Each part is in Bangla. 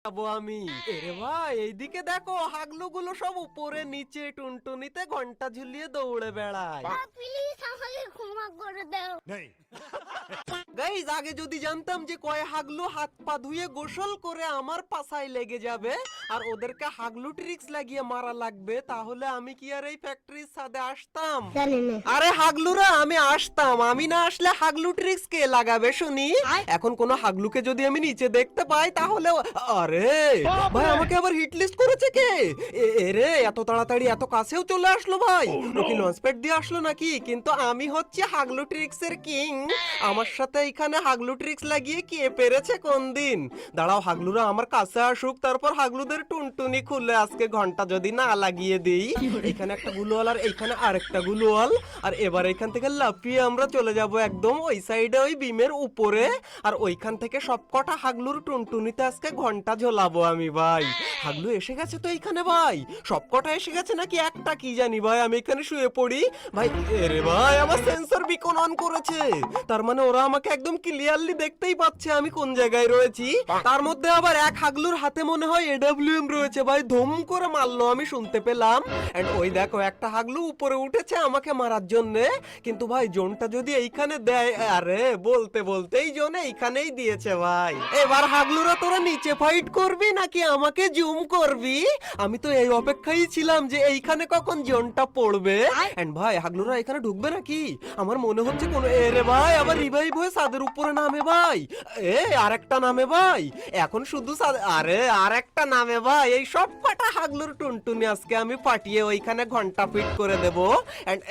আমি এরে ভাই এইদিকে দেখো হাগলুগুলো সব উপরে নিচে টুনটুনিতে ঘন্টা ঝুলিয়ে দৌড়ে বেড়ায়। প্লিজ আমাকে ক্ষমা করে দাও। গাইস আগে যদি জানতাম যে কয় হাগলু হাত পা ধুয়ে গোসল করে আমার পাছায় লেগে যাবে আর ওদেরকে হাগলু ট্রিক্স লাগিয়ে মারা লাগবে তাহলে আমি কি আর এই ফ্যাক্টরির ছাদে আসতাম? জানি না। আরে হাগলুরা আমি আসতাম, আমি না আসলে হাগলু ট্রিক্স কে লাগাবে শুনি? এখন কোন হাগলুকে যদি আমি নিচে দেখতে পাই তাহলে আরে ভাই আমাকে আবার হিট লিস্ট করেছে কে? এরে এত তাড়াতাড়ি এত কাছেও চলে আসলো ভাই, ওকে লঞ্চ প্যাড দিয়ে আসলো নাকি? কিন্তু আমি হচ্ছে হাগলু ট্রিক্স এর কিং, আমার সাথে এখানে হাগলু ট্রিক্স লাগিয়ে কে পেরেছে কোন দিন? দাঁড়াও হাগলুরা আমার কাছে আসুক, তারপর হাগলুদের টুনটুনি খুলে আজকে ঘন্টা যদি না লাগিয়ে দিই। এখানে একটা গুলোয়াল আর এইখানে আরেকটা গুলোয়াল, আর এবার এখান থেকে লাফিয়ে আমরা চলে যাব একদম ওই সাইডে ওই বিমের উপরে, আর ওইখান থেকে সবকটা হাগলুর টুনটুনিতে আজকে ঘন্টা ঝোলাবো আমি ভাই। হাগলু এসে গেছে তো এইখানে ভাই, সবকটা এসে গেছে নাকি একটা কি জানি ভাই, আমি এখানে শুয়ে পড়ি ভাই। এরে ভাই আমার সেন্সর বিকন অন করেছে, তার মানে ওরা আমাকে একদম ক্লিয়ারলি দেখতেই পাচ্ছে আমি কোন জায়গায় রয়েছি। তার মধ্যে আবার এক হাগলুর হাতে মনে হয় এডব্লিউএম রয়েছে ভাই, ধুম করে মারলো আমি শুনতে পেলাম। এন্ড ওই দেখো একটা হাগলু উপরে উঠেছে আমাকে মারার জন্য, কিন্তু ভাই জোনটা যদি এইখানে দেয়, আরে বলতে বলতেই জোন এইখানেই দিয়েছে ভাই। এবার হাগলুরা তোরা নিচে ফাইট করবি নাকি আমাকে জুম করবি? আমি তো এই অপেক্ষায় ছিলাম যে এইখানে কখন জোনটা পড়বে। এন্ড ভাই হাগলুরা এখানে ঢুকবে নাকি? আমার মনে হচ্ছে কোন এরে ভাই আবার রিভাইভ হয়ে ছাদের উপরে নামে ভাই। আরেকটা নামে ভাই, এখন শুধু আরে আরেকটা নামে ভাই। এই সব কটা হাগলুর টুনটুনি আজকে আমি ফাটিয়ে ওইখানে ঘন্টা ফিট করে দেব। এন্ড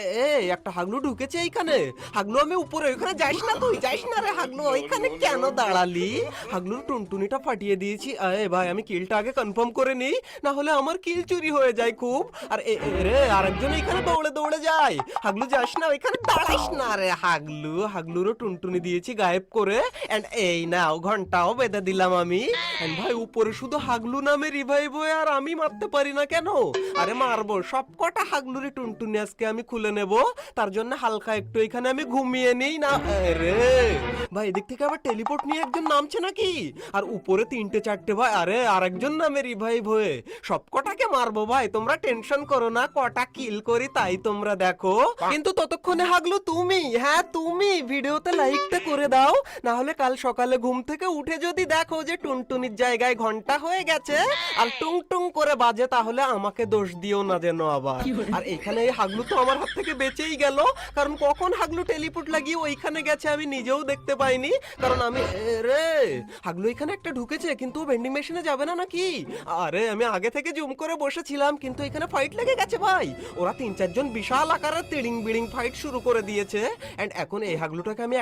একটা হাগলু ঢুকেছে এইখানে। হাগলু আমি উপরে, ওইখানে যাইস না, তুই যাইস না রে হাগলু, ওইখানে কেন দাঁড়ালি? হাগলুর টুনটুনিটা ফাটিয়ে দিয়েছি। ভাই আমি কিলটা আগে কনফার্ম করে নিই, না হলে আমার কিল চুরি হয়ে যায় খুব। আর রে আরেকজন এখানে দৌড়ে দৌড়ে যায়। হাগলু যাস না ওইখানে, দাঁড়াইস না রে হাগলু। হাগলুরও টুনটুনি দিয়েছি গায়েব করে। এন্ড এই নাও ঘন্টাও বেঁধে দিলাম আমি। এন্ড ভাই উপরে শুধু হাগলু নামে রিভাইভ হয়ে আর আমি মারতে পারি না কেন? আরে মারবো, সব কটা হাগলুরি টুনটুনি আজকে আমি খুলে নেব। তার জন্য হালকা একটু এখানে আমি ঘুমিয়ে নেই না। রে ভাই এদিক থেকে আবার টেলিপোর্ট নিয়ে একজন নামছে নাকি? আর উপরে তিনটে চারটে ভাই, আরে আরেকজন নামে রিভাইভ হয়ে। সব কটাকে মারবো ভাই, তোমরা টেনশন করো না, কটা কিল করি তাই তোমরা দেখো। কিন্তু ততক্ষণে হাগলু তুমি, হ্যাঁ তুমি ভিডিওতে লাইকটা করে দাও, না হলে কাল সকালে ঘুম থেকে উঠে যদি দেখো যে টুনটুনির জায়গায় ঘন্টা হয়ে গেছে আর টুং টুং করে বাজে, তাহলে আমাকে দোষ দিও না যেন আবার। আর এখানে এই হাগলু তো আমার হাত থেকে বেঁচেই গেল, কারণ কখন হাগলু টেলিপোর্ট লাগিয়ে ওইখানে গেছে আমি নিজেও দেখতে পাইনি, কারণ আমি রে হাগলু এখানে একটা ঢুকেছে, কিন্তু ভেন্ডিং মেশিনে যাবে না নাকি? আরে আমি আগে থেকে জুম করে বসেছিলাম, কিন্তু এখানে ফাইট লেগে গেছে ভাই। ওরা তিন চারজন বিশাল আকারের তিড়িং বিড়িং ফাইট শুরু করে দিয়েছে। এন্ড এখন এই হাগলুটাকে আমি